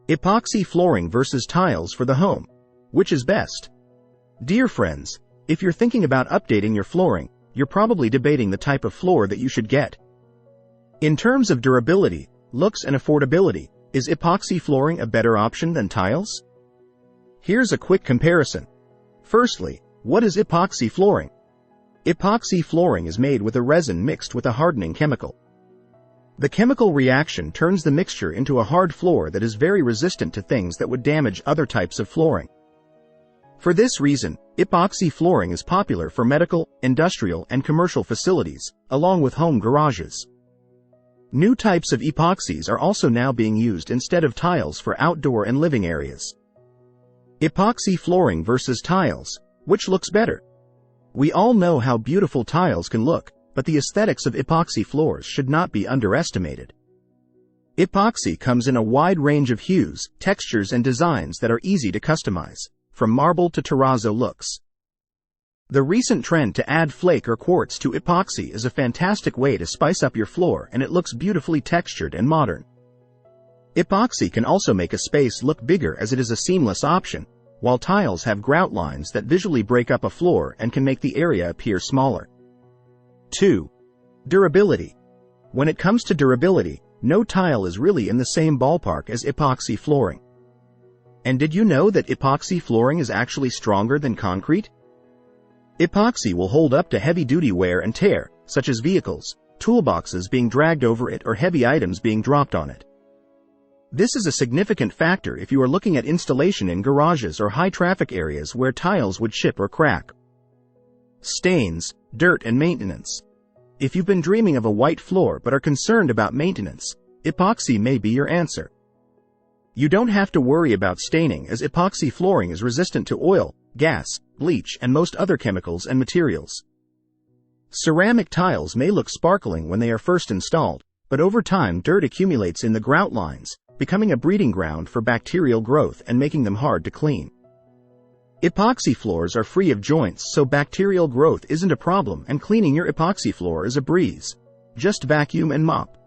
Epoxy flooring versus tiles for the home. Which is best? Dear friends, if you're thinking about updating your flooring, you're probably debating the type of floor that you should get. In terms of durability, looks and affordability, is epoxy flooring a better option than tiles? Here's a quick comparison. Firstly, what is epoxy flooring? Epoxy flooring is made with a resin mixed with a hardening chemical. The chemical reaction turns the mixture into a hard floor that is very resistant to things that would damage other types of flooring. For this reason, epoxy flooring is popular for medical, industrial, and commercial facilities, along with home garages. New types of epoxies are also now being used instead of tiles for outdoor and living areas. Epoxy flooring versus tiles, which looks better? We all know how beautiful tiles can look, but the aesthetics of epoxy floors should not be underestimated. Epoxy comes in a wide range of hues, textures, and designs that are easy to customize, from marble to terrazzo looks. The recent trend to add flake or quartz to epoxy is a fantastic way to spice up your floor, and it looks beautifully textured and modern. Epoxy can also make a space look bigger as it is a seamless option, while tiles have grout lines that visually break up a floor and can make the area appear smaller. 2. Durability. When it comes to durability, no tile is really in the same ballpark as epoxy flooring. And did you know that epoxy flooring is actually stronger than concrete? Epoxy will hold up to heavy-duty wear and tear, such as vehicles, toolboxes being dragged over it, or heavy items being dropped on it. This is a significant factor if you are looking at installation in garages or high-traffic areas where tiles would chip or crack. Stains, dirt, and maintenance. If you've been dreaming of a white floor but are concerned about maintenance, epoxy may be your answer. You don't have to worry about staining, as epoxy flooring is resistant to oil, gas, bleach, and most other chemicals and materials. Ceramic tiles may look sparkling when they are first installed, but over time dirt accumulates in the grout lines, becoming a breeding ground for bacterial growth and making them hard to clean. Epoxy floors are free of joints, so bacterial growth isn't a problem, and cleaning your epoxy floor is a breeze. Just vacuum and mop.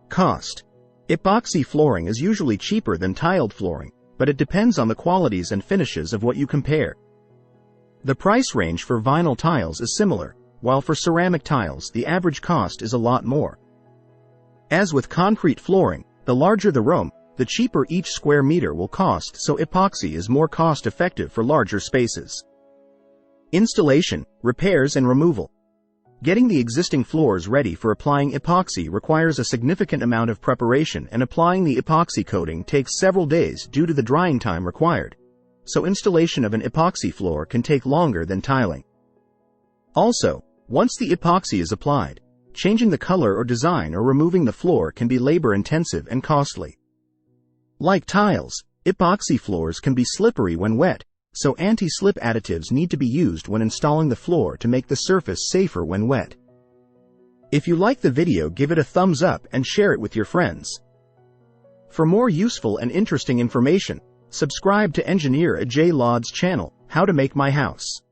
Cost. Epoxy flooring is usually cheaper than tiled flooring, but it depends on the qualities and finishes of what you compare. The price range for vinyl tiles is similar, while for ceramic tiles the average cost is a lot more. As with concrete flooring, the larger the room, the cheaper each square meter will cost, so epoxy is more cost-effective for larger spaces. Installation, repairs, and removal. Getting the existing floors ready for applying epoxy requires a significant amount of preparation, and applying the epoxy coating takes several days due to the drying time required, so installation of an epoxy floor can take longer than tiling. Also, once the epoxy is applied, changing the color or design or removing the floor can be labor-intensive and costly. Like tiles, epoxy floors can be slippery when wet, so anti-slip additives need to be used when installing the floor to make the surface safer when wet. If you like the video, give it a thumbs up and share it with your friends. For more useful and interesting information, subscribe to Engineer Ajay Lod's channel, How to Make My House.